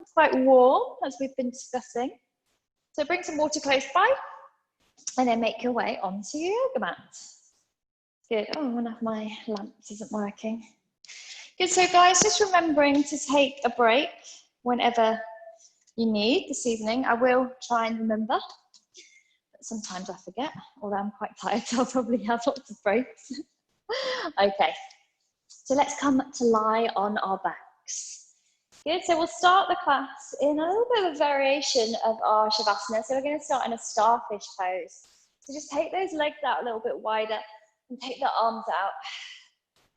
It's quite warm, as we've been discussing. So bring some water close by and then make your way onto your yoga mat. Good. Oh, one of my lamps isn't working. Good. So guys, just remembering to take a break whenever you need this evening. I will try and remember, but sometimes I forget. Although I'm quite tired, so I'll probably have lots of breaks. Okay. So let's come to lie on our backs. Good, so we'll start the class in a little bit of a variation of our Shavasana. So we're going to start in a starfish pose. So just take those legs out a little bit wider and take the arms out.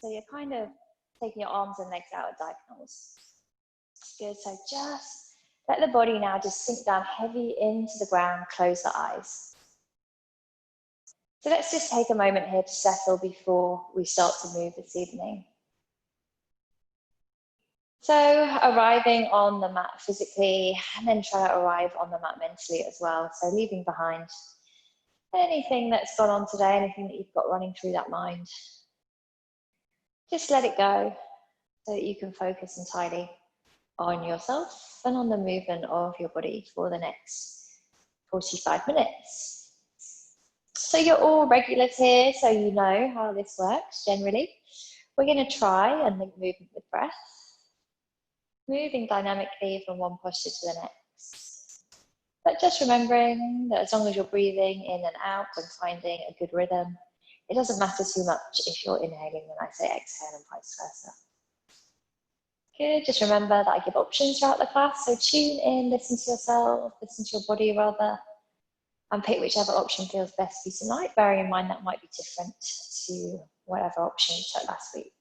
So you're kind of taking your arms and legs out at diagonals. Good, so just let the body now just sink down heavy into the ground, close the eyes. So let's just take a moment here to settle before we start to move this evening. So arriving on the mat physically, and then try to arrive on the mat mentally as well. So leaving behind anything that's gone on today, anything that you've got running through that mind. Just let it go so that you can focus entirely on yourself and on the movement of your body for the next 45 minutes. So you're all regulars here, so you know how this works generally. We're going to try and link movement with breath. Moving dynamically from one posture to the next. But just remembering that as long as you're breathing in and out and finding a good rhythm, it doesn't matter too much if you're inhaling when I say exhale and vice versa. Good, just remember that I give options throughout the class, so tune in, listen to yourself, listen to your body rather, and pick whichever option feels best for you tonight, bearing in mind that might be different to whatever option you took last week.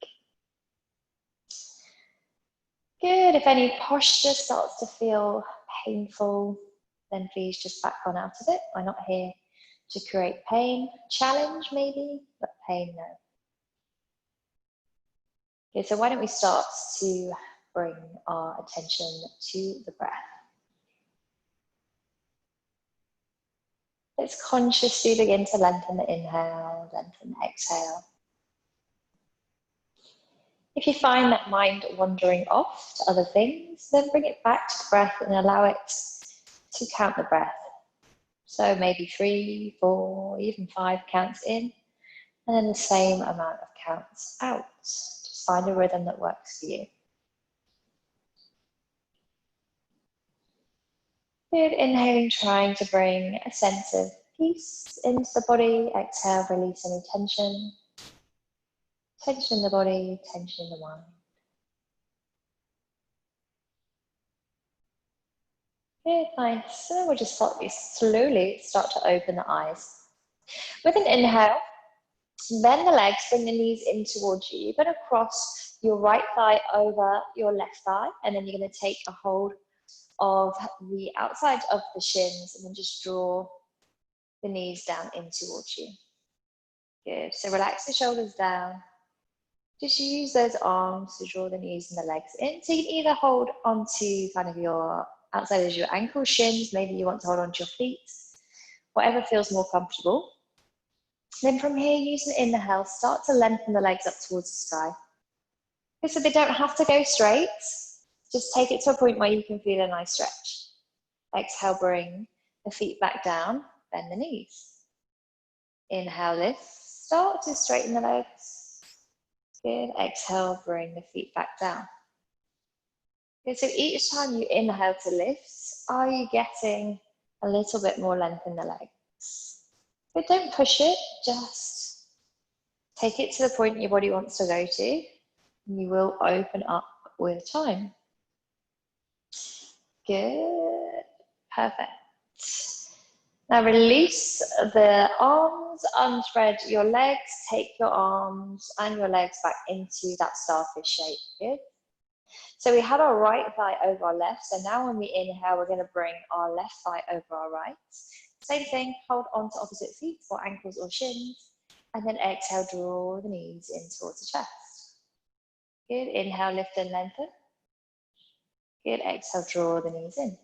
Good, if any posture starts to feel painful, then please just back on out of it. We're not here to create pain. Challenge maybe, but pain no. Okay, so why don't we start to bring our attention to the breath. Let's consciously begin to lengthen the inhale, lengthen the exhale. If you find that mind wandering off to other things, then bring it back to the breath and allow it to count the breath. So maybe 3, 4, even 5 counts in, and then the same amount of counts out. Just find a rhythm that works for you. Good, inhaling, trying to bring a sense of peace into the body. Exhale, release any tension. Tension in the body, tension in the mind. Good, nice. So we'll just slowly start to open the eyes. With an inhale, bend the legs, bring the knees in towards you. You're going to cross your right thigh over your left thigh, and then you're going to take a hold of the outside of the shins, and then just draw the knees down in towards you. Good, so relax the shoulders down. Just use those arms to draw the knees and the legs in. So you can either hold onto kind of your outside of your ankle, shins, maybe you want to hold onto your feet, whatever feels more comfortable. Then from here, use an inhale, start to lengthen the legs up towards the sky. Okay, so they don't have to go straight, just take it to a point where you can feel a nice stretch. Exhale, bring the feet back down, bend the knees. Inhale, lift, start to straighten the legs. Good, exhale, bring the feet back down. Okay, so each time you inhale to lift, are you getting a little bit more length in the legs? But don't push it, just take it to the point your body wants to go to. You will open up with time. Good, perfect. Now release the arms, unspread your legs, take your arms and your legs back into that starfish shape. Good. So we had our right thigh over our left, so now when we inhale, we're going to bring our left thigh over our right. Same thing, hold on to opposite feet or ankles or shins, and then exhale, draw the knees in towards the chest. Good, inhale, lift and lengthen. Good, exhale, draw the knees in.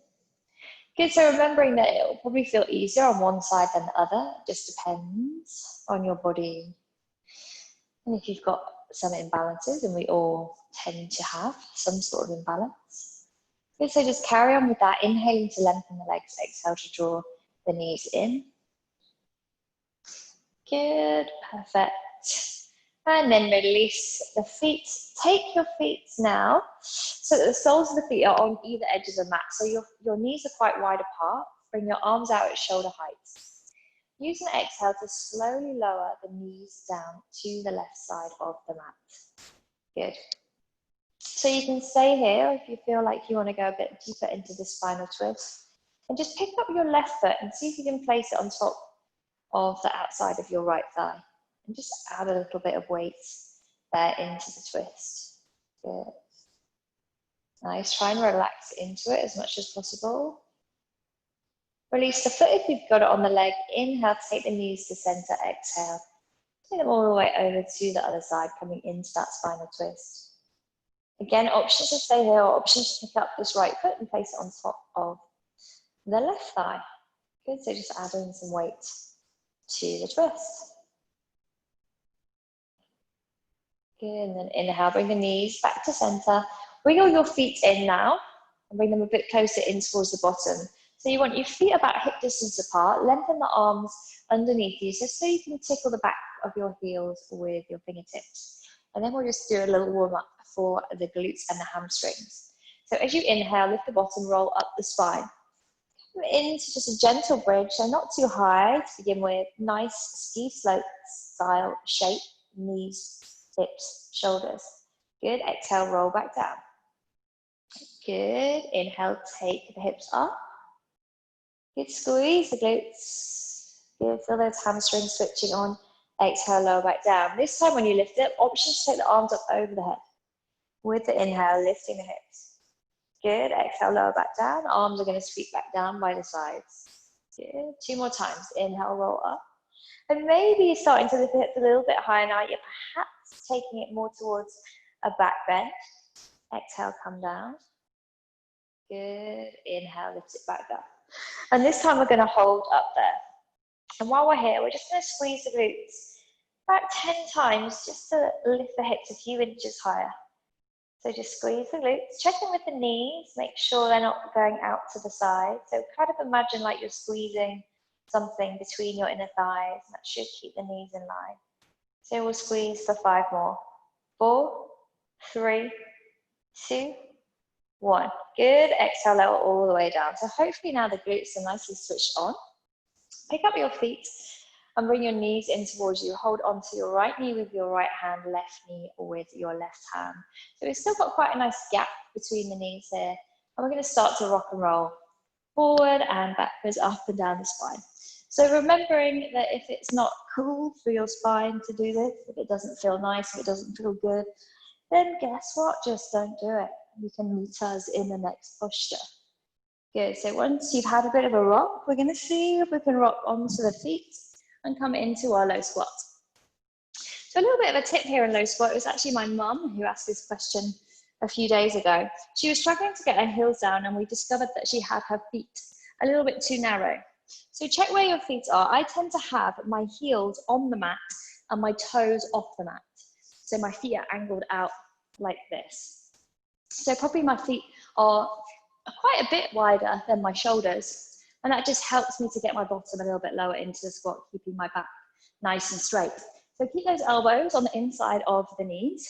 Good, so remembering that it will probably feel easier on one side than the other. It just depends on your body. And if you've got some imbalances, and we all tend to have some sort of imbalance, Good, so just carry on with that, inhaling to lengthen the legs, exhale to draw the knees in. Good, perfect. And then release the feet. Take your feet now so that the soles of the feet are on either edge of the mat. So your knees are quite wide apart. Bring your arms out at shoulder height. Use an exhale to slowly lower the knees down to the left side of the mat. Good. So you can stay here if you feel like you want to go a bit deeper into the spinal twist. And just pick up your left foot and see if you can place it on top of the outside of your right thigh. And just add a little bit of weight there into the twist. Good. Nice. Try and relax into it as much as possible. Release the foot if you've got it on the leg. Inhale, take the knees to center. Exhale. Take them all the way over to the other side, coming into that spinal twist. Again, options to stay here, or options to pick up this right foot and place it on top of the left thigh. Good, so just add in some weight to the twist. Good, and then inhale, bring the knees back to center. Wiggle your feet in now, and bring them a bit closer in towards the bottom. So you want your feet about hip distance apart, lengthen the arms underneath you, just so you can tickle the back of your heels with your fingertips. And then we'll just do a little warm up for the glutes and the hamstrings. So as you inhale, lift the bottom, roll up the spine. Come into just a gentle bridge, so not too high to begin with. Nice ski slope style shape, knees, hips, shoulders. Good, exhale, roll back down. Good, inhale, take the hips up. Good, squeeze the glutes. Good, feel those hamstrings switching on. Exhale, lower back down. This time when you lift it, options to take the arms up over the head. With the inhale, lifting the hips. Good, exhale, lower back down. Arms are going to sweep back down by the sides. Good, 2 more times. Inhale, roll up. And maybe you're starting to lift the hips a little bit higher now. You're perhaps taking it more towards a back bend. Exhale, come down. Good, inhale, lift it back down. And this time we're going to hold up there. And while we're here, we're just going to squeeze the glutes about 10 times just to lift the hips a few inches higher. So just squeeze the glutes, check in with the knees, make sure they're not going out to the side. So kind of imagine like you're squeezing something between your inner thighs. That should keep the knees in line. So we'll squeeze for 5 more. 4, 3, 2, 1. Good, exhale, lower all the way down. So hopefully now the glutes are nicely switched on. Pick up your feet and bring your knees in towards you. Hold onto your right knee with your right hand, left knee with your left hand. So we've still got quite a nice gap between the knees here. And we're going to start to rock and roll forward and backwards, up and down the spine. So remembering that if it's not cool for your spine to do this, if it doesn't feel nice, if it doesn't feel good, then guess what? Just don't do it. You can meet us in the next posture. Good, so once you've had a bit of a rock, we're going to see if we can rock onto the feet and come into our low squat. So a little bit of a tip here in low squat. It was actually my mum who asked this question a few days ago. She was struggling to get her heels down and we discovered that she had her feet a little bit too narrow. So check where your feet are. I tend to have my heels on the mat and my toes off the mat. So my feet are angled out like this. So probably my feet are quite a bit wider than my shoulders, and that just helps me to get my bottom a little bit lower into the squat, keeping my back nice and straight. So keep those elbows on the inside of the knees.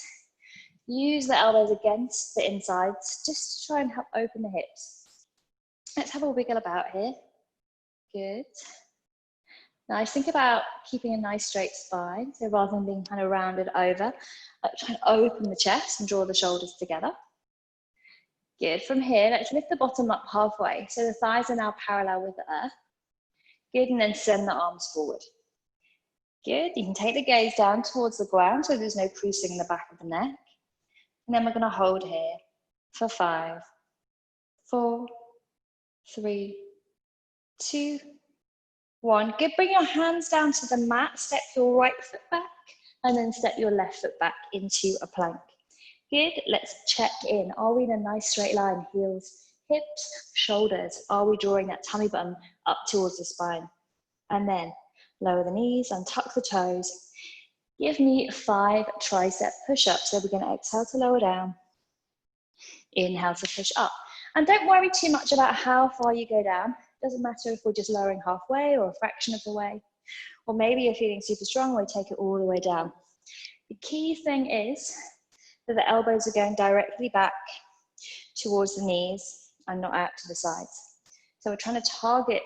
Use the elbows against the insides just to try and help open the hips. Let's have a wiggle about here. Good. Nice. Think about keeping a nice straight spine. So rather than being kind of rounded over, try and open the chest and draw the shoulders together. Good. From here, let's lift the bottom up halfway. So the thighs are now parallel with the earth. Good. And then send the arms forward. Good. You can take the gaze down towards the ground so there's no creasing in the back of the neck. And then we're going to hold here for 5, 4, 3, 2, 1. Good. Bring your hands down to the mat. Step your right foot back and then step your left foot back into a plank. Good. Let's check in. Are we in a nice straight line? Heels, hips, shoulders. Are we drawing that tummy button up towards the spine? And then lower the knees and tuck the toes. Give me 5 tricep push-ups. So we're going to exhale to lower down. Inhale to push up. And don't worry too much about how far you go down. Doesn't matter if we're just lowering halfway or a fraction of the way, or maybe you're feeling super strong, we take it all the way down. The key thing is that the elbows are going directly back towards the knees and not out to the sides. So we're trying to target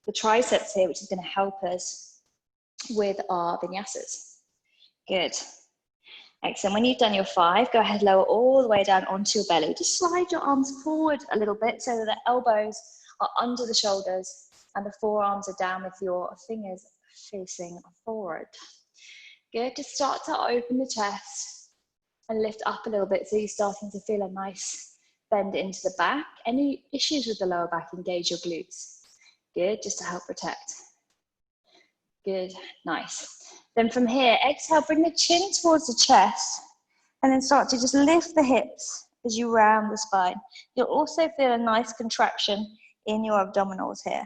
the triceps here, which is going to help us with our vinyasas. Good. Excellent. When you've done your 5, go ahead, lower all the way down onto your belly. Just slide your arms forward a little bit so that the elbows are under the shoulders and the forearms are down with your fingers facing forward. Good. Just start to open the chest and lift up a little bit so you're starting to feel a nice bend into the back. Any issues with the lower back, engage your glutes. Good. Just to help protect. Good. Nice. Then from here, exhale, bring the chin towards the chest and then start to just lift the hips as you round the spine. You'll also feel a nice contraction in your abdominals here.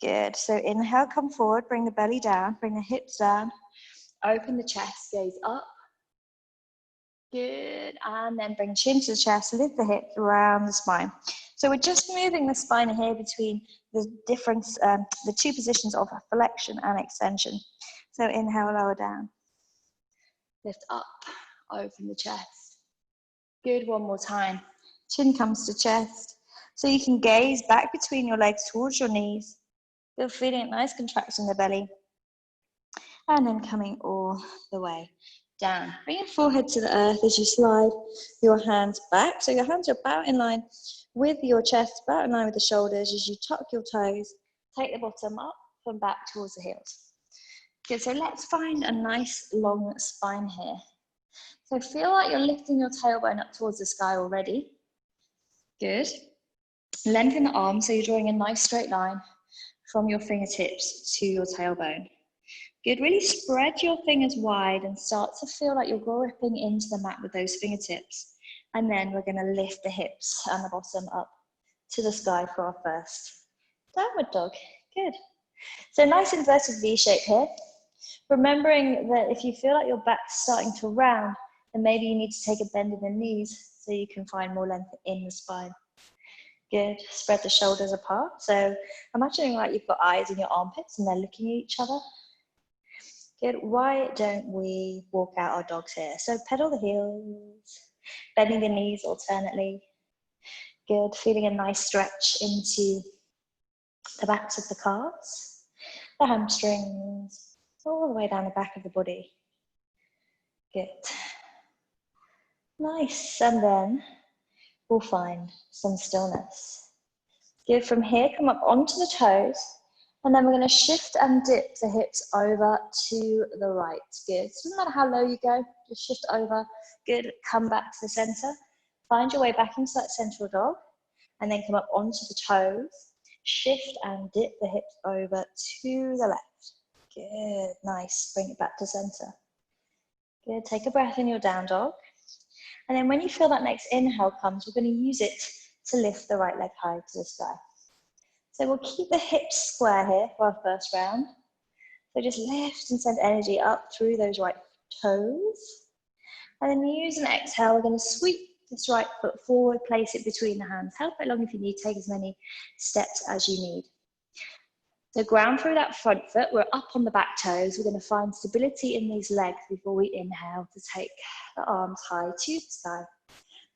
Good. So inhale, come forward, bring the belly down, bring the hips down, open the chest, gaze up. Good. And then bring chin to the chest, lift the hips around the spine. So we're just moving the spine here between the difference, the two positions of flexion and extension. So inhale, lower down. Lift up, open the chest. Good, one more time. Chin comes to chest. So you can gaze back between your legs towards your knees. You're feeling a nice contraction in the belly. And then coming all the way down. Bring your forehead to the earth as you slide your hands back. So your hands are about in line with your chest, about in line with the shoulders as you tuck your toes. Take the bottom up and back towards the heels. Good, so let's find a nice long spine here. So feel like you're lifting your tailbone up towards the sky already. Good. Lengthen the arms so you're drawing a nice straight line from your fingertips to your tailbone. Good, really spread your fingers wide and start to feel like you're gripping into the mat with those fingertips. And then we're gonna lift the hips and the bottom up to the sky for our first downward dog. Good. So nice inverted V shape here. Remembering that if you feel like your back's starting to round, then maybe you need to take a bend in the knees so you can find more length in the spine. Good, spread the shoulders apart. So imagining like you've got eyes in your armpits and they're looking at each other. Good, why don't we walk out our dogs here? So pedal the heels, bending the knees alternately. Good, feeling a nice stretch into the backs of the calves, the hamstrings, all the way down the back of the body. Good. Nice, and then we'll find some stillness. Good, from here, come up onto the toes, and then we're gonna shift and dip the hips over to the right. Good, so doesn't matter how low you go, just shift over. Good, come back to the center. Find your way back into that central dog, and then come up onto the toes. Shift and dip the hips over to the left. Good, nice, bring it back to center. Good, take a breath in your down dog. And then when you feel that next inhale comes, we're going to use it to lift the right leg high to the sky. So we'll keep the hips square here for our first round. So just lift and send energy up through those right toes. And then use an exhale, we're going to sweep this right foot forward, place it between the hands. Help it along if you need, take as many steps as you need. So ground through that front foot, we're up on the back toes. We're going to find stability in these legs before we inhale to take the arms high to the sky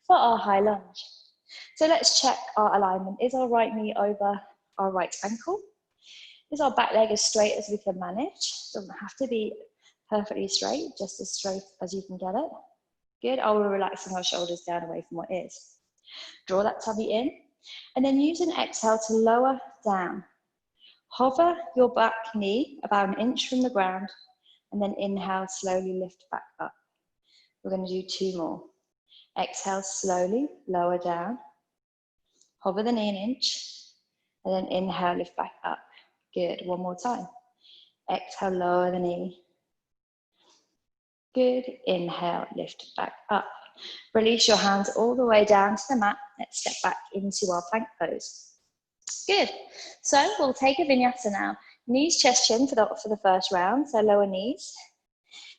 for our high lunge. So let's check our alignment. Is our right knee over our right ankle? Is our back leg as straight as we can manage? Doesn't have to be perfectly straight, just as straight as you can get it. Good, are we relaxing our shoulders down away from what is? Draw that tummy in, and then use an exhale to lower down. Hover your back knee about an inch from the ground, and then inhale, slowly lift back up. We're going to do 2 more. Exhale, slowly lower down. Hover the knee an inch, and then inhale, lift back up. Good, one more time. Exhale, lower the knee. Good, inhale, lift back up. Release your hands all the way down to the mat. Let's step back into our plank pose. Good, so we'll take a vinyasa now. Knees, chest, chin for the first round, so lower knees.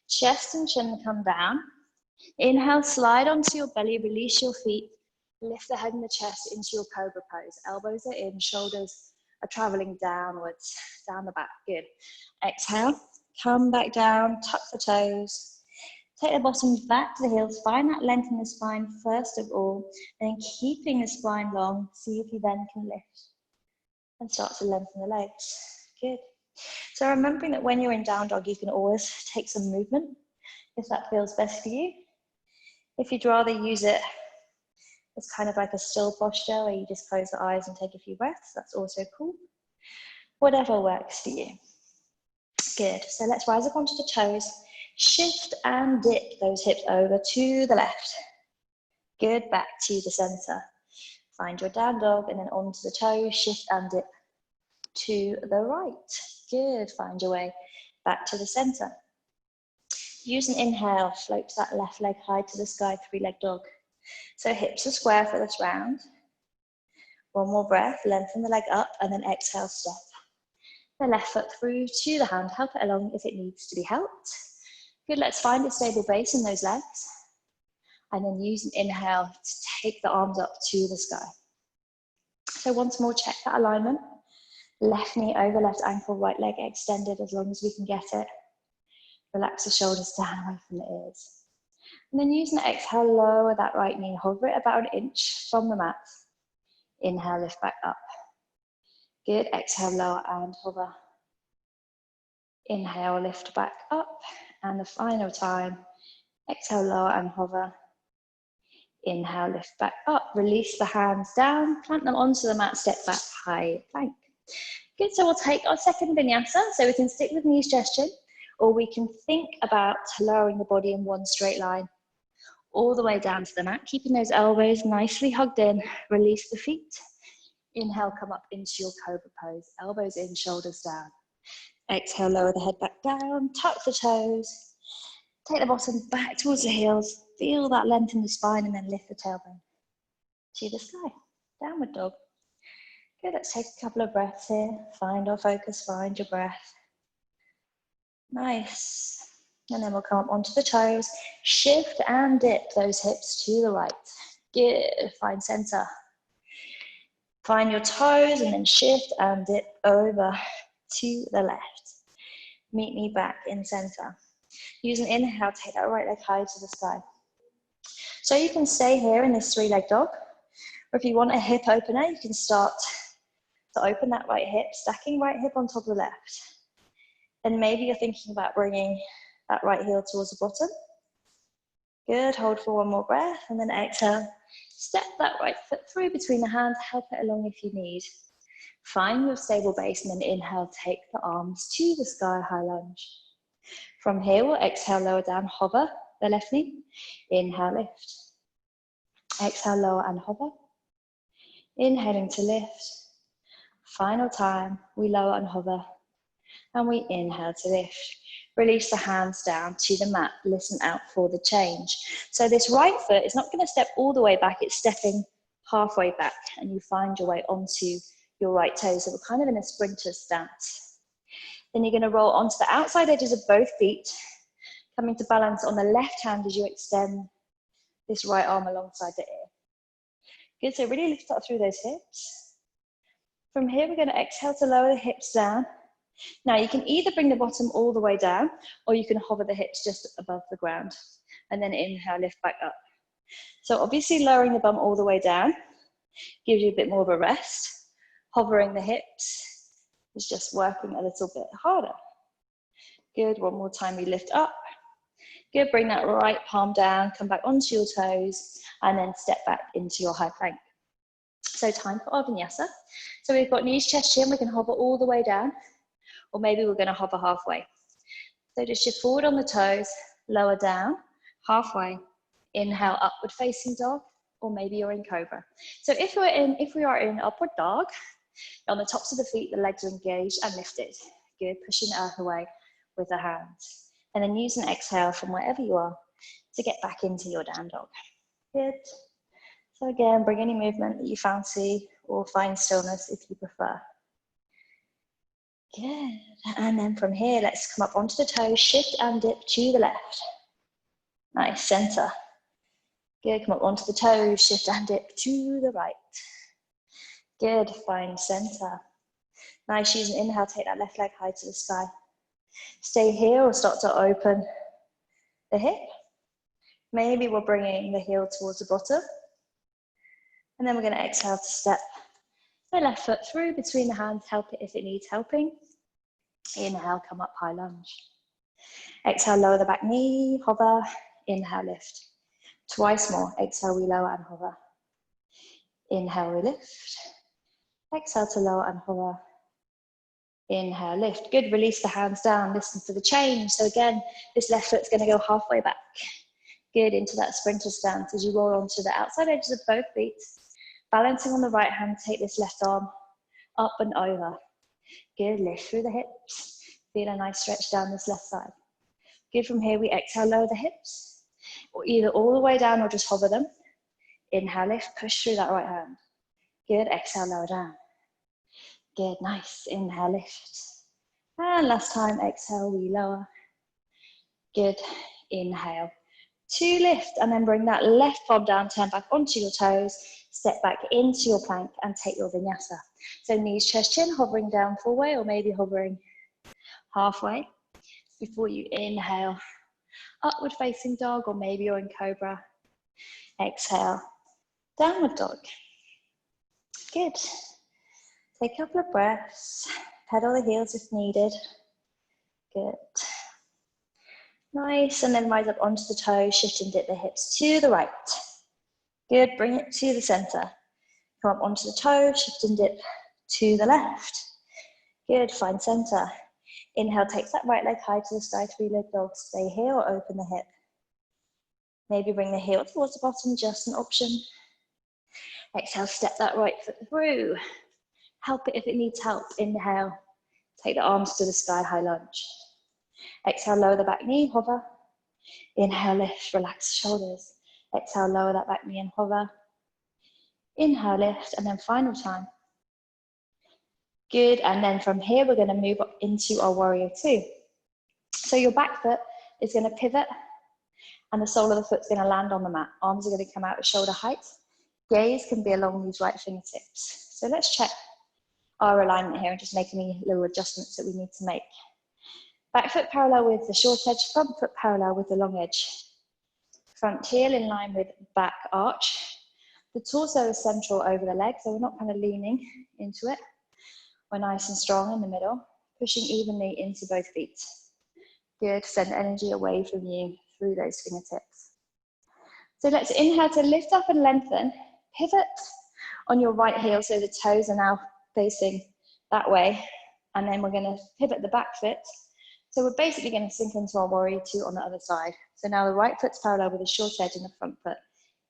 Chest and chin come down. Inhale, slide onto your belly, release your feet. Lift the head and the chest into your cobra pose. Elbows are in, shoulders are traveling downwards, down the back. Good. Exhale, come back down, tuck the toes. Take the bottoms back to the heels. Find that length in the spine first of all, and then keeping the spine long, see if you then can lift and start to lengthen the legs. Good. So remembering that when you're in down dog, you can always take some movement if that feels best for you. If you'd rather use it as kind of like a still posture where you just close the eyes and take a few breaths, that's also cool. Whatever works for you. Good. So let's rise up onto the toes. Shift and dip those hips over to the left. Good. Back to the center. Find your down dog and then onto the toes. Shift and dip to the right. Good. Find your way back to the center. Use an inhale. Float that left leg high to the sky. Three-leg dog. So hips are square for this round. One more breath. Lengthen the leg up and then exhale, step the left foot through to the hand. Help it along if it needs to be helped. Good, let's find a stable base in those legs. And then use an inhale to take the arms up to the sky. So once more, check that alignment. Left knee over left ankle, right leg extended as long as we can get it. Relax the shoulders down away from the ears. And then use an exhale, lower that right knee, hover it about an inch from the mat. Inhale, lift back up. Good, exhale, lower and hover. Inhale, lift back up. And the final time, exhale, lower and hover. Inhale, lift back up. Release the hands down, plant them onto the mat, step back, high plank. Good, so we'll take our second vinyasa. So we can stick with knee suggestion, or we can think about lowering the body in one straight line all the way down to the mat, keeping those elbows nicely hugged in. Release the feet. Inhale, come up into your cobra pose. Elbows in, shoulders down. Exhale, lower the head back down, tuck the toes. Take the bottom back towards the heels. Feel that length in the spine and then lift the tailbone to the sky. Downward dog. Good, let's take a couple of breaths here. Find our focus, find your breath. Nice. And then we'll come up onto the toes. Shift and dip those hips to the right. Good, find center. Find your toes and then shift and dip over to the left. Meet me back in center. Use an inhale, take that right leg high to the sky. So you can stay here in this three-leg dog, or if you want a hip opener, you can start to open that right hip, stacking right hip on top of the left. And maybe you're thinking about bringing that right heel towards the bottom. Good, hold for one more breath, and then exhale. Step that right foot through between the hands, help it along if you need. Find your stable base, and then inhale, take the arms to the sky, high lunge. From here, we'll exhale, lower down, hover the left knee. Inhale, lift. Exhale, lower and hover. Inhaling to lift. Final time, we lower and hover. And we inhale to lift. Release the hands down to the mat. Listen out for the change. So this right foot is not going to step all the way back. It's stepping halfway back. And you find your way onto your right toes. So we're kind of in a sprinter stance. Then you're going to roll onto the outside edges of both feet. Coming to balance on the left hand as you extend this right arm alongside the ear. Good, so really lift up through those hips. From here, we're going to exhale to lower the hips down. Now you can either bring the bottom all the way down, or you can hover the hips just above the ground. And then inhale, lift back up. So obviously lowering the bum all the way down gives you a bit more of a rest. Hovering the hips is just working a little bit harder. Good, one more time, we lift up. Good, bring that right palm down, come back onto your toes, and then step back into your high plank. So time for our vinyasa. So we've got knees, chest, chin, we can hover all the way down, or maybe we're gonna hover halfway. So just shift forward on the toes, lower down, halfway, inhale, upward facing dog, or maybe you're in cobra. So if we are in upward dog, on the tops of the feet, the legs are engaged and lifted. Good, pushing the earth away with the hands. And then use an exhale from wherever you are to get back into your down dog. Good. So again, bring any movement that you fancy or find stillness if you prefer. Good. And then from here, let's come up onto the toes, shift and dip to the left. Nice, center. Good, come up onto the toes, shift and dip to the right. Good, find center. Nice, use an inhale, take that left leg high to the sky. Stay here or start to open the hip. Maybe we're bringing the heel towards the bottom. And then we're gonna exhale to step the left foot through between the hands, help it if it needs helping. Inhale, come up, high lunge. Exhale, lower the back knee, hover, inhale, lift. Twice more, exhale, we lower and hover. Inhale, we lift. Exhale to lower and hover. Inhale, lift. Good, release the hands down, listen for the change. So again, this left foot's gonna go halfway back. Good, into that sprinter stance as you roll onto the outside edges of both feet. Balancing on the right hand, take this left arm up and over. Good, lift through the hips. Feel a nice stretch down this left side. Good, from here we exhale, lower the hips. Or either all the way down or just hover them. Inhale, lift, push through that right hand. Good, exhale, lower down. Good, nice, inhale, lift. And last time, exhale, we lower. Good, inhale to lift, and then bring that left palm down, turn back onto your toes, step back into your plank and take your vinyasa. So knees, chest, chin, hovering down full way or maybe hovering halfway before you inhale. Upward facing dog or maybe you're in cobra. Exhale, downward dog. Good. Take a couple of breaths, pedal the heels if needed. Good. Nice, and then rise up onto the toes, shift and dip the hips to the right. Good, bring it to the center. Come up onto the toes, shift and dip to the left. Good, find center. Inhale, take that right leg high to the sky, three-leg dog. Stay here or open the hip. Maybe bring the heel towards the bottom, just an option. Exhale, step that right foot through. Help it if it needs help. Inhale, take the arms to the sky, high lunge. Exhale, lower the back knee, hover. Inhale, lift, relax the shoulders. Exhale, lower that back knee and hover. Inhale, lift, and then final time. Good, and then from here, we're gonna move up into our warrior two. So your back foot is gonna pivot, and the sole of the foot's gonna land on the mat. Arms are gonna come out at shoulder height. Gaze can be along these right fingertips. So let's check our alignment here and just make any little adjustments that we need to make. Back foot parallel with the short edge, front foot parallel with the long edge. Front heel in line with back arch. The torso is central over the leg, so we're not kind of leaning into it. We're nice and strong in the middle, pushing evenly into both feet. Good, send energy away from you through those fingertips. So let's inhale to lift up and lengthen. Pivot on your right heel so the toes are now facing that way. And then we're gonna pivot the back foot. So we're basically gonna sink into our warrior two on the other side. So now the right foot's parallel with the short edge and the front foot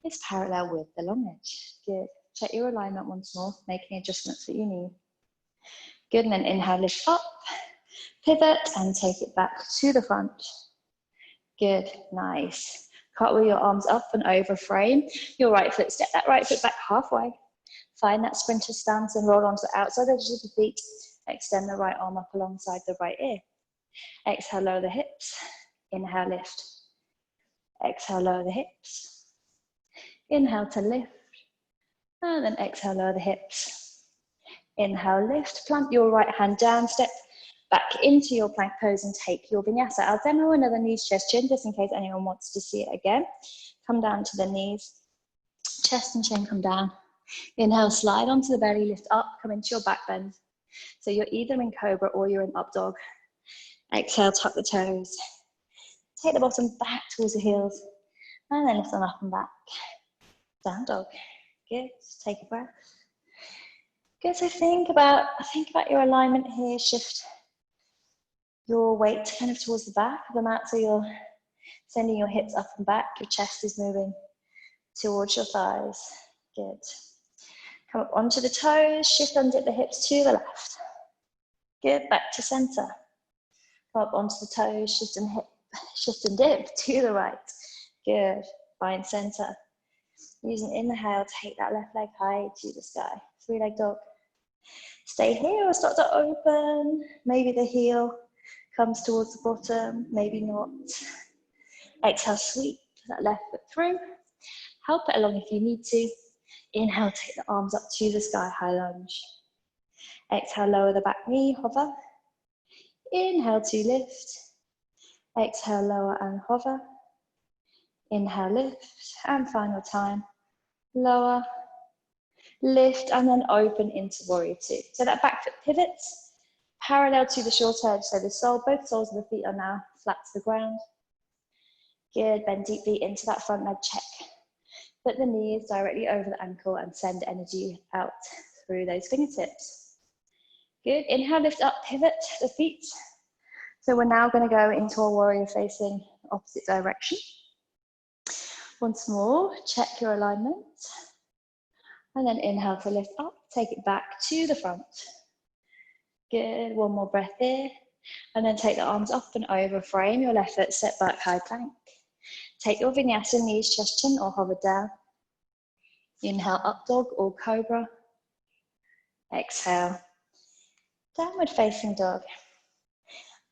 is parallel with the long edge. Good, check your alignment once more, make any adjustments that you need. Good, and then inhale, lift up, pivot and take it back to the front. Good, nice. Cartwheel your arms up and over frame. Your right foot, step that right foot back halfway. Find that sprinter stance and roll onto the outside edges of the feet. Extend the right arm up alongside the right ear. Exhale, lower the hips. Inhale, lift. Exhale, lower the hips. Inhale to lift. And then exhale, lower the hips. Inhale, lift. Plant your right hand down. Step back into your plank pose and take your vinyasa. I'll demo another knees, chest, chin, just in case anyone wants to see it again. Come down to the knees. Chest and chin come down. Inhale, slide onto the belly, lift up, come into your back bend. So you're either in cobra or you're in up dog. Exhale, tuck the toes. Take the bottom back towards the heels. And then lift them up and back. Down dog. Good, take a breath. Good, so think about your alignment here. Shift your weight kind of towards the back of the mat. So you're sending your hips up and back. Your chest is moving towards your thighs. Good. Come up onto the toes. Shift and dip the hips to the left. Good, back to center. Come up onto the toes. Shift and dip to the right. Good, find center. Use an inhale, take that left leg high to the sky. Three-leg dog. Stay here or start to open. Maybe the heel comes towards the bottom, maybe not. Exhale, sweep that left foot through. Help it along if you need to. Inhale, take the arms up to the sky, high lunge. Exhale, lower the back knee, hover. Inhale to lift. Exhale, lower and hover. Inhale, lift, and final time. Lower, lift, and then open into warrior two. So that back foot pivots parallel to the short edge. So the sole, both soles of the feet are now flat to the ground. Good, bend deeply into that front leg, check. Put the knees directly over the ankle and send energy out through those fingertips. Good, inhale, lift up, pivot the feet. So we're now going to go into a warrior facing opposite direction. Once more, check your alignment. And then inhale to lift up, take it back to the front. Good, one more breath here. And then take the arms up and over, frame your left foot, step back, high plank. Take your vinyasa, knees, chest, chin, or hover down. Inhale, up dog or cobra. Exhale, downward facing dog.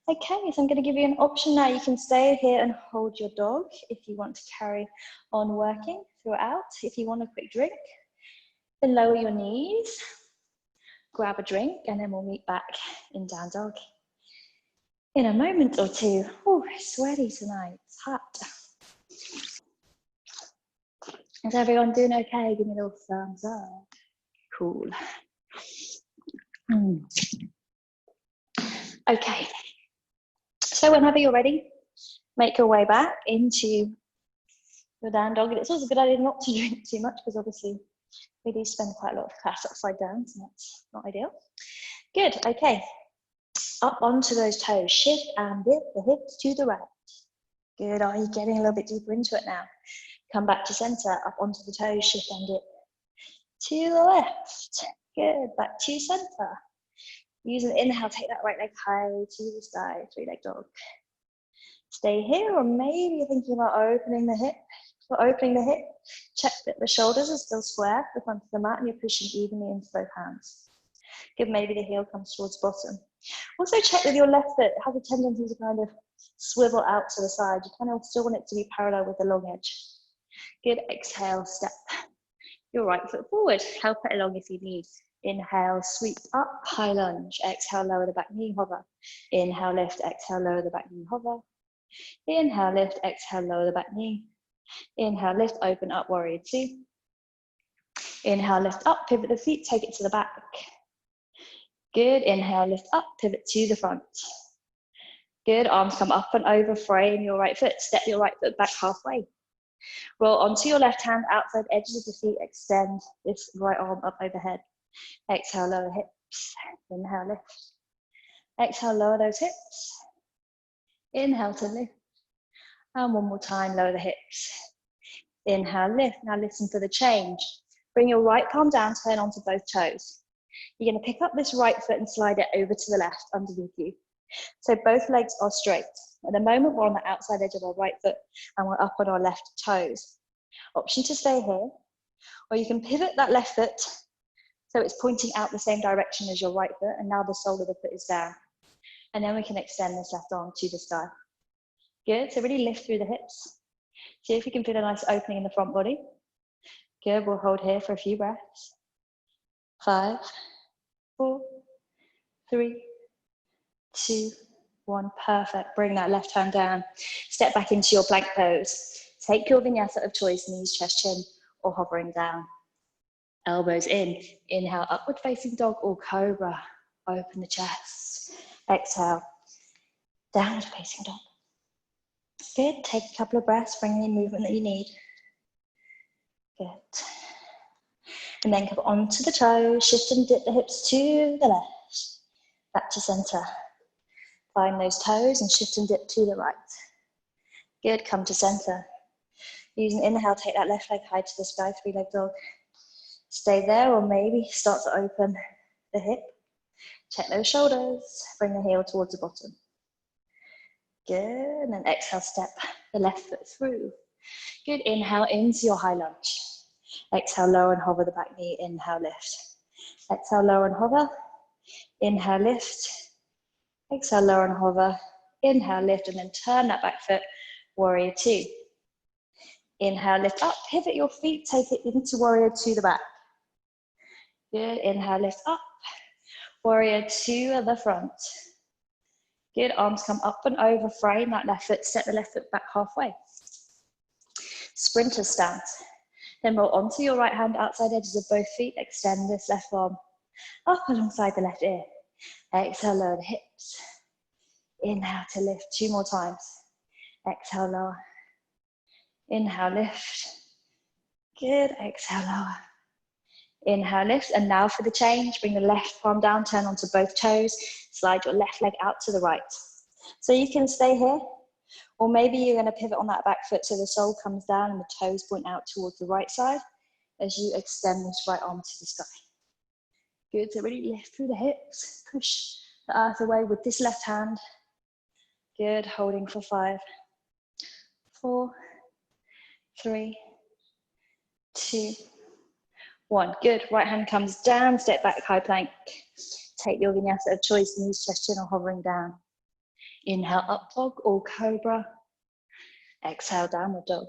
Okay, so I'm going to give you an option now. You can stay here and hold your dog if you want to carry on working throughout. If you want a quick drink, then lower your knees, grab a drink, and then we'll meet back in down dog in a moment or two. Oh, sweaty tonight, it's hot. Is everyone doing okay? Give me a little thumbs up. Cool. Okay, so whenever you're ready, make your way back into your down dog. It's also a good idea not to drink too much because obviously we do spend quite a lot of class upside down, so that's not ideal. Good, okay. Up onto those toes, shift and dip the hips to the right. Good, are you getting a little bit deeper into it now? Come back to center, up onto the toes, shift and dip to the left. Good, back to center. Use an inhale, take that right leg high to the sky, three-leg dog. Stay here, or maybe you're thinking about opening the hip. For opening the hip, check that the shoulders are still square, the front of the mat, and you're pushing evenly into both hands. Good, maybe the heel comes towards bottom. Also check that your left foot has a tendency to kind of swivel out to the side. You kind of still want it to be parallel with the long edge. Good, exhale, step your right foot forward. Help it along if you need. Inhale, sweep up, high lunge. Exhale, lower the back knee, hover. Inhale, lift, exhale, lower the back knee, hover. Inhale, lift, exhale, lower the back knee. Inhale, lift, open up, warrior two. Inhale, lift up, pivot the feet, take it to the back. Good, inhale, lift up, pivot to the front. Good, arms come up and over, frame your right foot, step your right foot back halfway. Roll onto your left hand, outside edges of the feet, extend this right arm up overhead. Exhale, lower hips, inhale, lift. Exhale, lower those hips. Inhale to lift. And one more time, lower the hips. Inhale, lift. Now listen for the change. Bring your right palm down, turn onto both toes. You're going to pick up this right foot and slide it over to the left underneath you. So both legs are straight. At the moment, we're on the outside edge of our right foot and we're up on our left toes. Option to stay here, or you can pivot that left foot so it's pointing out the same direction as your right foot, and now the sole of the foot is down. And then we can extend this left arm to the sky. Good, so really lift through the hips. See if you can feel a nice opening in the front body. Good, we'll hold here for a few breaths. 5, 4, 3, 2, 1, perfect. Bring that left hand down. Step back into your plank pose. Take your vinyasa of choice, knees, chest, chin, or hovering down. Elbows in. Inhale, upward facing dog or cobra. Open the chest. Exhale, downward facing dog. Good, take a couple of breaths, bring the movement that you need. Good. And then come onto the toes, shift and dip the hips to the left. Back to center. Find those toes and shift and dip to the right. Good, come to center. Use an inhale, take that left leg high to the sky, three-leg dog. Stay there, or maybe start to open the hip. Check those shoulders, bring the heel towards the bottom. Good, and then exhale, step the left foot through. Good, inhale into your high lunge. Exhale, lower and hover the back knee, inhale, lift. Exhale, lower and hover. Inhale, lift. Exhale, lower and hover. Inhale, lift, and then turn that back foot, warrior two. Inhale, lift up, pivot your feet, take it into warrior to the back. Good, inhale, lift up, warrior to the front. Good, arms come up and over, frame that left foot, step the left foot back halfway. Sprinter stance. Then roll onto your right hand, outside edges of both feet, extend this left arm up alongside the left ear. Exhale, lower the hips. Inhale to lift, 2 more times. Exhale, lower. Inhale, lift. Good, exhale, lower. Inhale, lift, and now for the change, bring the left palm down, turn onto both toes, slide your left leg out to the right. So you can stay here, or maybe you're going to pivot on that back foot so the sole comes down and the toes point out towards the right side as you extend this right arm to the sky. Good, so really lift through the hips, push the earth away with this left hand. Good, holding for 5, 4, 3, 2, 1. Good, right hand comes down, step back, high plank. Take your vinyasa of choice, knees, chest, chin, or hovering down. Inhale, up dog or cobra. Exhale, downward dog.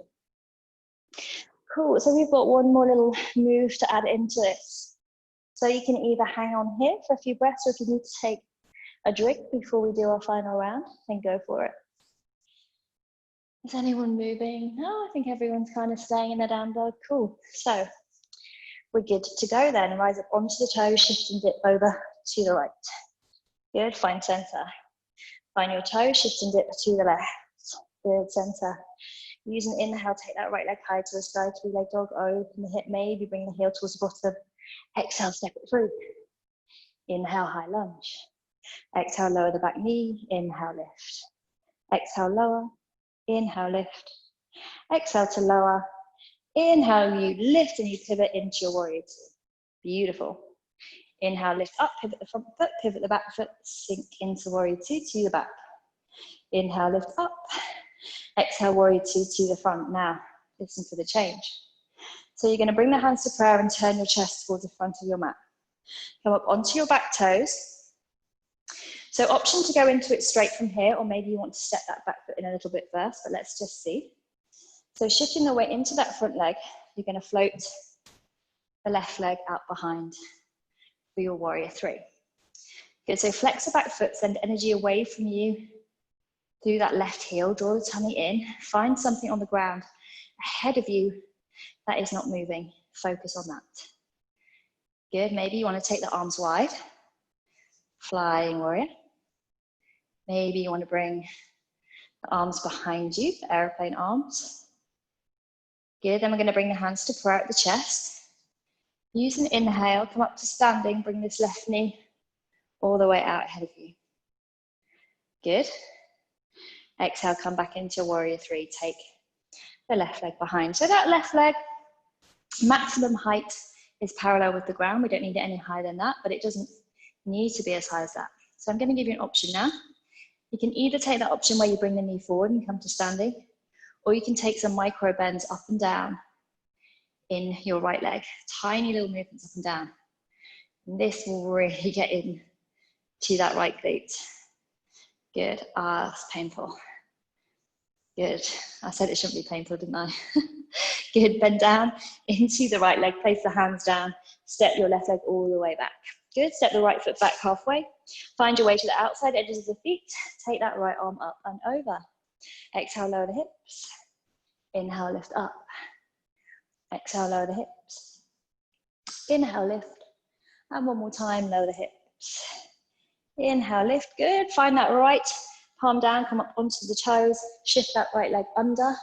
Cool, so we've got one more little move to add into this. So you can either hang on here for a few breaths, or if you need to take a drink before we do our final round, then go for it. Is anyone moving? No, I think everyone's kind of staying in the down dog. Cool, so we're good to go then. Rise up onto the toes, shift and dip over to the right. Good, find center. Find your toes, shift and dip to the left. Good, center. Use an inhale, take that right leg high to the sky, 3-leg dog, open the hip, maybe bring the heel towards the bottom. Exhale, step it through. Inhale, high lunge. Exhale, lower the back knee, inhale, lift. Exhale, lower, inhale, lift. Exhale to lower. Inhale, you lift and you pivot into your warrior 2. Beautiful. Inhale, lift up, pivot the front foot, pivot the back foot, sink into warrior 2 to the back. Inhale, lift up. Exhale, warrior 2 to the front. Now, listen for the change. So you're going to bring the hands to prayer and turn your chest towards the front of your mat. Come up onto your back toes. So option to go into it straight from here, or maybe you want to step that back foot in a little bit first, but let's just see. So shifting the weight into that front leg, you're going to float the left leg out behind for your warrior 3. Good, so flex the back foot, send energy away from you through that left heel, draw the tummy in, find something on the ground ahead of you that is not moving. Focus on that. Good, maybe you want to take the arms wide, flying warrior. Maybe you want to bring the arms behind you, the airplane arms. Good, then we're going to bring the hands to prayer at the chest. Use an inhale, come up to standing, bring this left knee all the way out ahead of you. Good. Exhale, come back into warrior 3, take the left leg behind. So that left leg, maximum height is parallel with the ground. We don't need it any higher than that, but it doesn't need to be as high as that. So I'm going to give you an option now. You can either take that option where you bring the knee forward and come to standing, or you can take some micro bends up and down in your right leg. Tiny little movements up and down. And this will really get in to that right glute. Good. Ah, it's painful. Good. I said it shouldn't be painful, didn't I? Good. Bend down into the right leg. Place the hands down. Step your left leg all the way back. Good. Step the right foot back halfway. Find your way to the outside edges of the feet. Take that right arm up and over. Exhale, lower the hips. Inhale, lift up. Exhale, lower the hips. Inhale, lift. And one more time, lower the hips. Inhale, lift. Good. Find that right palm down, come up onto the toes. Shift that right leg under.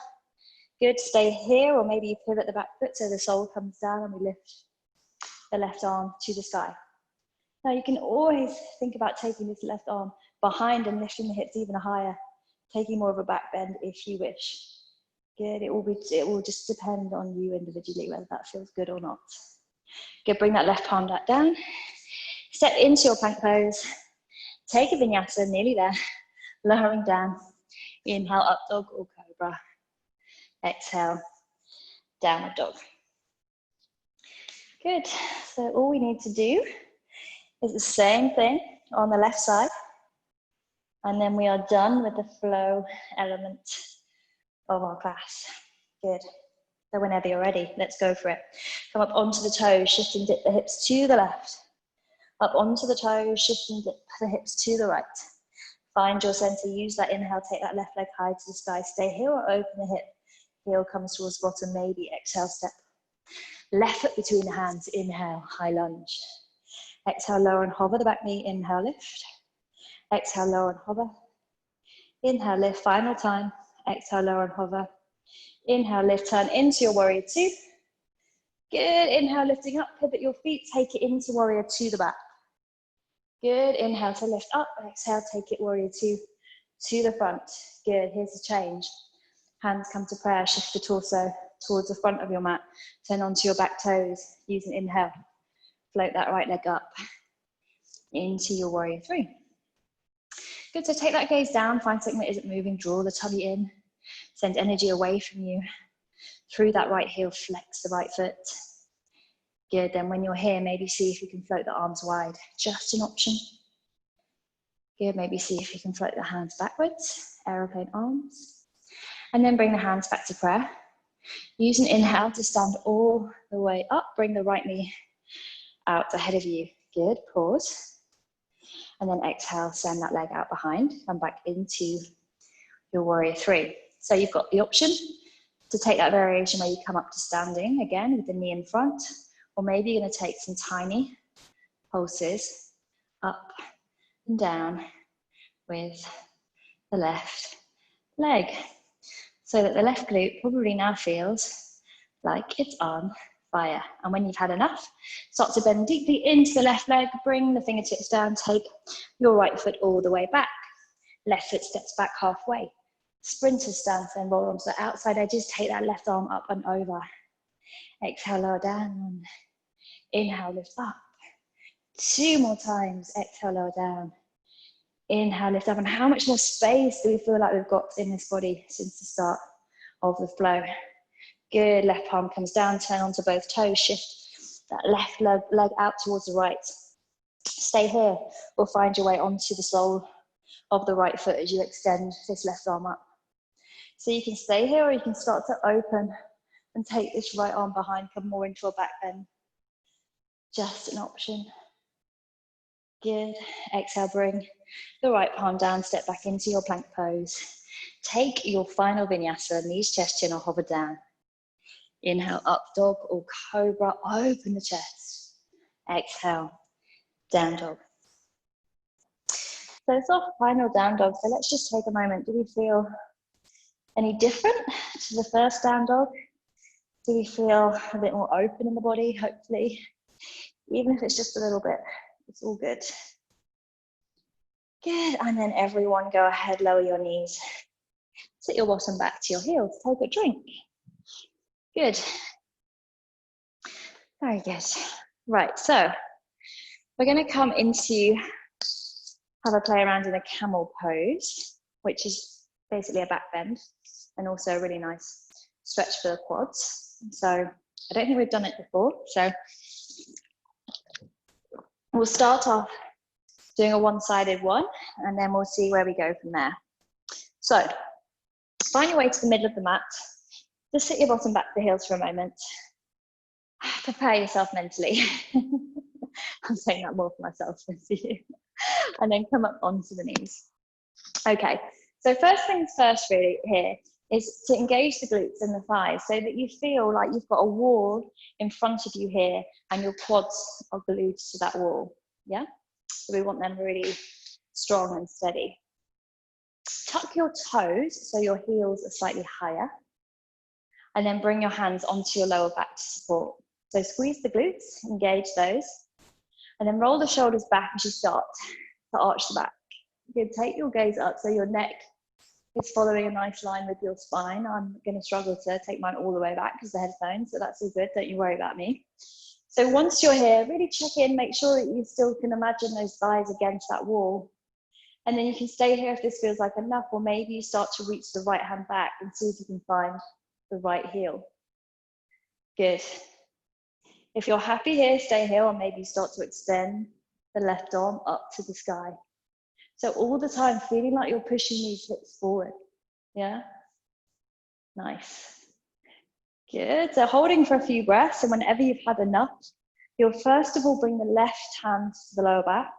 Good. Stay here, or maybe you pivot the back foot so the sole comes down and we lift the left arm to the sky. Now you can always think about taking this left arm behind and lifting the hips even higher, taking more of a back bend if you wish. Good, it will just depend on you individually whether that feels good or not. Good, bring that left palm back down. Step into your plank pose. Take a vinyasa, nearly there. Lowering down. Inhale, up dog or cobra. Exhale, downward dog. Good, so all we need to do is the same thing on the left side. And then we are done with the flow element of our class. Good. So whenever you're ready, let's go for it. Come up onto the toes, shift and dip the hips to the left. Up onto the toes, shift and dip the hips to the right. Find your center, use that inhale, take that left leg high to the sky. Stay here or open the hip. Heel comes towards the bottom, maybe exhale, step. Left foot between the hands, inhale, high lunge. Exhale, lower and hover the back knee, inhale, lift. Exhale, lower and hover. Inhale, lift, final time. Exhale, lower and hover. Inhale, lift, turn into your warrior two. Good, inhale, lifting up, pivot your feet, take it into warrior two, the back. Good, inhale to lift up, exhale, take it warrior two to the front. Good, here's the change. Hands come to prayer, shift the torso towards the front of your mat. Turn onto your back toes, use an inhale. Float that right leg up into your warrior three. Good, so take that gaze down, find something that isn't moving, draw the tummy in, send energy away from you. Through that right heel, flex the right foot. Good, then when you're here, maybe see if you can float the arms wide, just an option. Good, maybe see if you can float the hands backwards, aeroplane arms. And then bring the hands back to prayer. Use an inhale to stand all the way up, bring the right knee out ahead of you. Good, pause. And then exhale, send that leg out behind, come back into your warrior three. So you've got the option to take that variation where you come up to standing, again, with the knee in front, or maybe you're gonna take some tiny pulses up and down with the left leg. So that the left glute probably now feels like it's on fire. And when you've had enough, start to bend deeply into the left leg, bring the fingertips down, take your right foot all the way back. Left foot steps back halfway. Sprinter stance, then roll onto the outside edges, take that left arm up and over. Exhale, lower down. Inhale, lift up. 2 more times. Exhale, lower down. Inhale, lift up. And how much more space do we feel like we've got in this body since the start of the flow? Good, left palm comes down, turn onto both toes, shift that left leg out towards the right. Stay here or find your way onto the sole of the right foot as you extend this left arm up. So you can stay here or you can start to open and take this right arm behind, come more into a back bend. Just an option. Good. Exhale, bring the right palm down, step back into your plank pose. Take your final vinyasa, knees, chest, chin, or hover down. Inhale, up dog or cobra, open the chest. Exhale, down dog. So it's our final down dog, so let's just take a moment. Do we feel any different to the first down dog? Do we feel a bit more open in the body, hopefully? Even if it's just a little bit, it's all good. Good, and then everyone go ahead, lower your knees. Sit your bottom back to your heels, take a drink. Good. Very good. Right, so we're gonna come into have a play around in a camel pose, which is basically a back bend and also a really nice stretch for the quads. So I don't think we've done it before. So we'll start off doing a one-sided one and then we'll see where we go from there. So find your way to the middle of the mat. Just sit your bottom back to the heels for a moment. Prepare yourself mentally. I'm saying that more for myself than for you. And then come up onto the knees. Okay, so first things first really here is to engage the glutes and the thighs so that you feel like you've got a wall in front of you here and your quads are glued to that wall, yeah? So we want them really strong and steady. Tuck your toes so your heels are slightly higher and then bring your hands onto your lower back to support. So squeeze the glutes, engage those, and then roll the shoulders back as you start to arch the back. You can take your gaze up so your neck is following a nice line with your spine. I'm going to struggle to take mine all the way back because the headphones, so that's all good. Don't you worry about me. So once you're here, really check in, make sure that you still can imagine those thighs against that wall. And then you can stay here if this feels like enough, or maybe you start to reach the right hand back and see if you can find the right heel. Good. If you're happy here, stay here, or maybe start to extend the left arm up to the sky. So all the time, feeling like you're pushing these hips forward. Yeah? Nice. Good. So holding for a few breaths, and whenever you've had enough, you'll first of all bring the left hand to the lower back,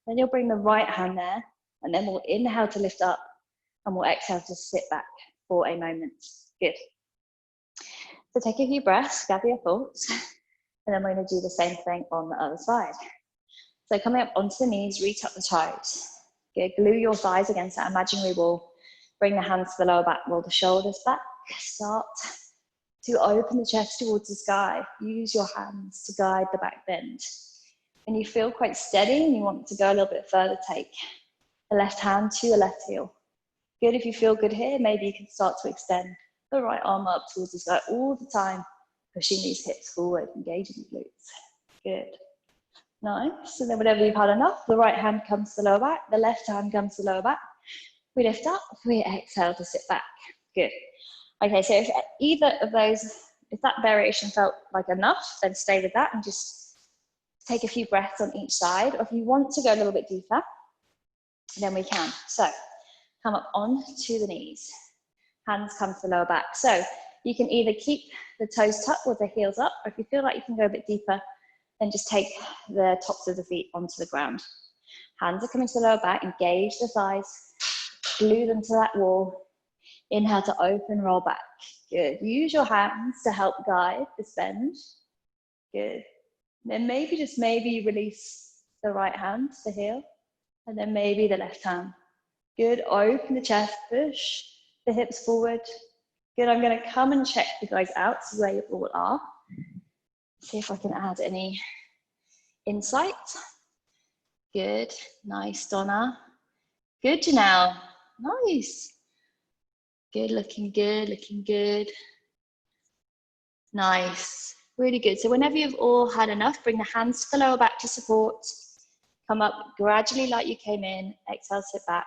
then you'll bring the right hand there, and then we'll inhale to lift up, and we'll exhale to sit back for a moment. Good. So take a few breaths, gather your thoughts, and then we're going to do the same thing on the other side. So coming up onto the knees, reach up the toes. Good. Glue your thighs against that imaginary wall. Bring the hands to the lower back, roll the shoulders back. Start to open the chest towards the sky. Use your hands to guide the back bend. When you feel quite steady and you want to go a little bit further, take the left hand to the left heel. Good. If you feel good here, maybe you can start to extend the right arm up towards the sky all the time, pushing these hips forward, engaging the glutes. Good. Nice. And then whenever you've had enough, the right hand comes to the lower back, the left hand comes to the lower back. We lift up, we exhale to sit back. Good. Okay, so if either of those, if that variation felt like enough, then stay with that and just take a few breaths on each side. Or if you want to go a little bit deeper, then we can. So come up onto the knees. Hands come to the lower back. So you can either keep the toes tucked with the heels up, or if you feel like you can go a bit deeper, then just take the tops of the feet onto the ground. Hands are coming to the lower back, engage the thighs, glue them to that wall. Inhale to open, roll back. Good. Use your hands to help guide this bend. Good. Then maybe, just maybe, release the right hand to the heel, and then maybe the left hand. Good. Open the chest, push the hips forward. Good. I'm going to come and check you guys out to where you all are. See if I can add any insight. Good. Nice, Donna. Good, Janelle. Nice. Good, looking good, looking good. Nice, really good. So whenever you've all had enough, bring the hands to the lower back to support. Come up gradually like you came in. Exhale, sit back.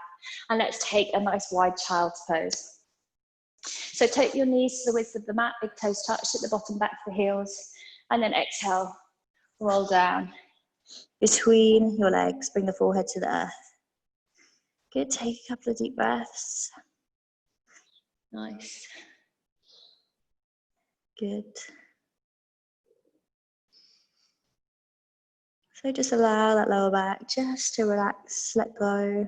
And let's take a nice wide child's pose. So take your knees to the width of the mat, big toes touched at the bottom, back to the heels. And then exhale, roll down between your legs. Bring the forehead to the earth. Good, take a couple of deep breaths. Nice. Good. So just allow that lower back just to relax, let go.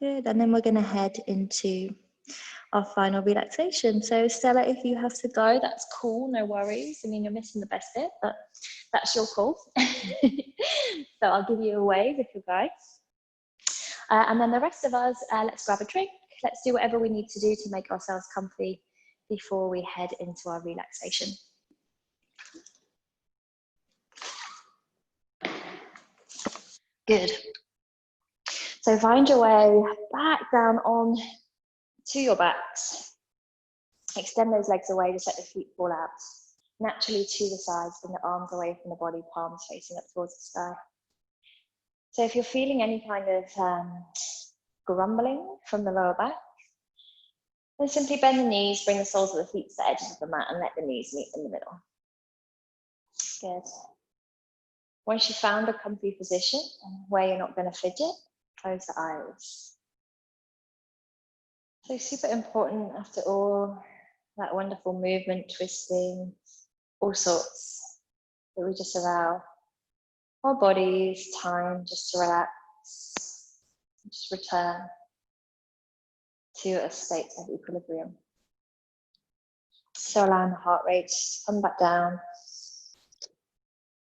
Good, and then we're going to head into our final relaxation. So Stella, if you have to go, that's cool, no worries. I mean, you're missing the best bit, but that's your call. So I'll give you a wave if you go. And then the rest of us, let's grab a drink. Let's do whatever we need to do to make ourselves comfy before we head into our relaxation. Good. So find your way back down on to your backs. Extend those legs away, just let the feet fall out. Naturally to the sides, bring the arms away from the body, palms facing up towards the sky. So if you're feeling any kind of grumbling from the lower back, then simply bend the knees, bring the soles of the feet to the edges of the mat and let the knees meet in the middle. Good. Once you've found a comfy position where you're not going to fidget, close the eyes. So super important after all that wonderful movement, twisting, all sorts, that we just allow our bodies time just to relax, just return to a state of equilibrium. So allowing the heart rate to come back down,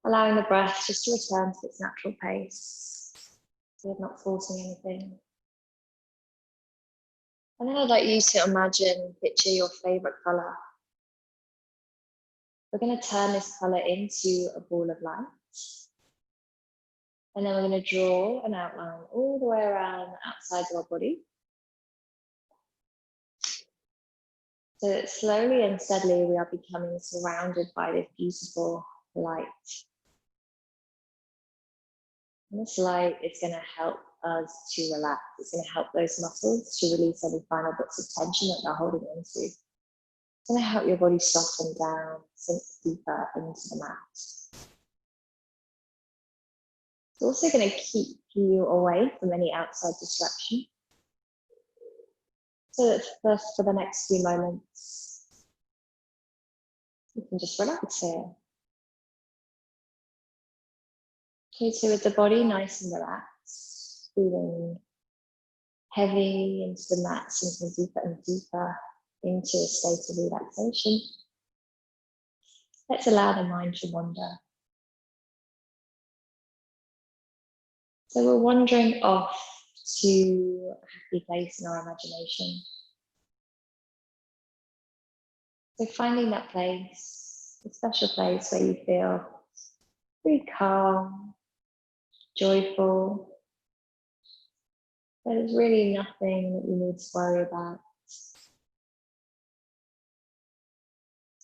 allowing the breath just to return to its natural pace. So you're not forcing anything. And then I'd like you to imagine, picture your favorite color. We're going to turn this color into a ball of light. And then we're going to draw an outline all the way around the outside of our body. So that slowly and steadily we are becoming surrounded by this beautiful light. And this light is going to help us to relax. It's going to help those muscles to release any final bits of tension that they're holding onto. It's going to help your body soften down, sink deeper into the mat. It's also going to keep you away from any outside distraction. So that for the next few moments, you can just relax here. Okay, so with the body nice and relaxed, feeling heavy into the mat, sinking deeper and deeper into a state of relaxation. Let's allow the mind to wander. So we're wandering off to a happy place in our imagination. So finding that place, a special place where you feel really calm, joyful. There's really nothing that you need to worry about.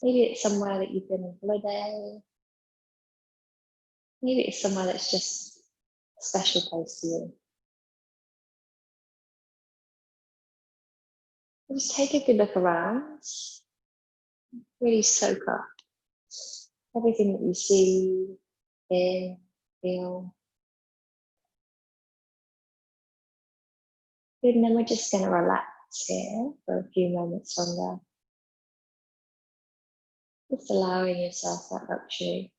Maybe it's somewhere that you've been on holiday. Maybe it's somewhere that's just a special place for you. And just take a good look around. Really soak up everything that you see, hear, feel. Good, and then we're just going to relax here for a few moments longer. Just allowing yourself that luxury.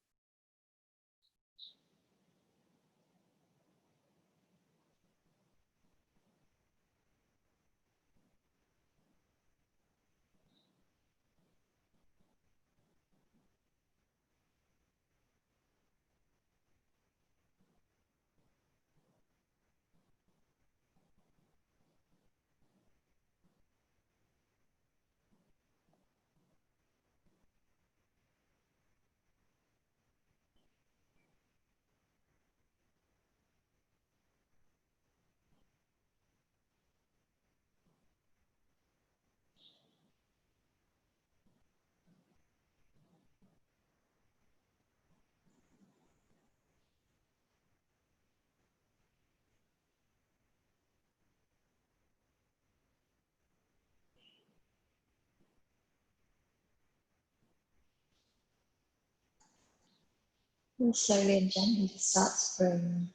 And slowly and gently just start to bring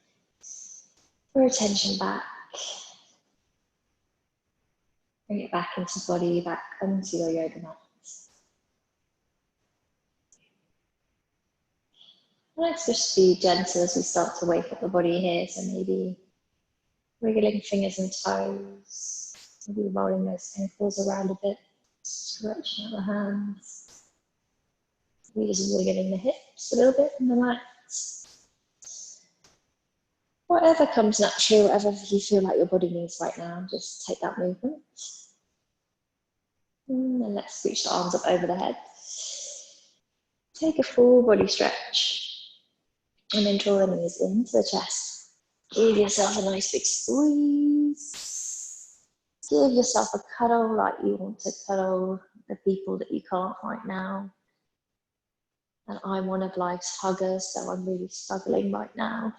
your attention back. Bring it back into the body, back onto your yoga mat. Let's just be gentle as we start to wake up the body here. So maybe wiggling fingers and toes, maybe rolling those ankles around a bit, stretching out the hands. Maybe just wiggling the hips a little bit in the mat. Whatever comes naturally, whatever you feel like your body needs right now, just take that movement. And then let's reach the arms up over the head. Take a full body stretch. And then draw the knees into the chest. Give yourself a nice big squeeze. Give yourself a cuddle like you want to cuddle the people that you can't right now. And I'm one of life's huggers, so I'm really struggling right now.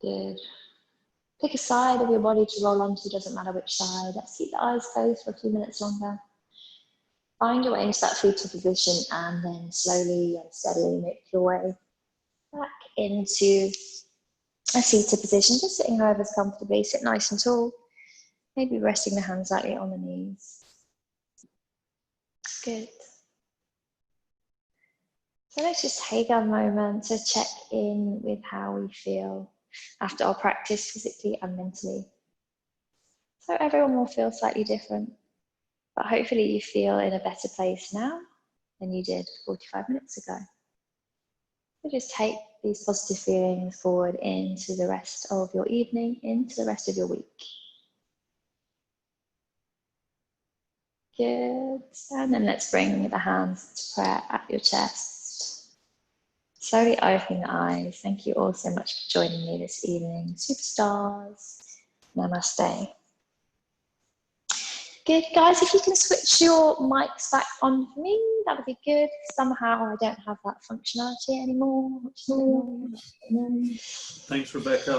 Good. Pick a side of your body to roll onto, doesn't matter which side. Let's keep the eyes closed for a few minutes longer. Find your way into that fetal position and then slowly and steadily make your way back into a seated position, just sitting however's comfortably. Sit nice and tall, maybe resting the hands lightly on the knees. Good. So let's just take a moment to check in with how we feel after our practice, physically and mentally. So everyone will feel slightly different, but hopefully you feel in a better place now than you did 45 minutes ago. So just take these positive feelings forward into the rest of your evening, into the rest of your week. Good. And then let's bring the hands to prayer at your chest. Slowly opening the eyes. Thank you all so much for joining me this evening. Superstars. Namaste. Good, guys. If you can switch your mics back on for me, that would be good. Somehow I don't have that functionality anymore. Which is Thanks, Rebecca.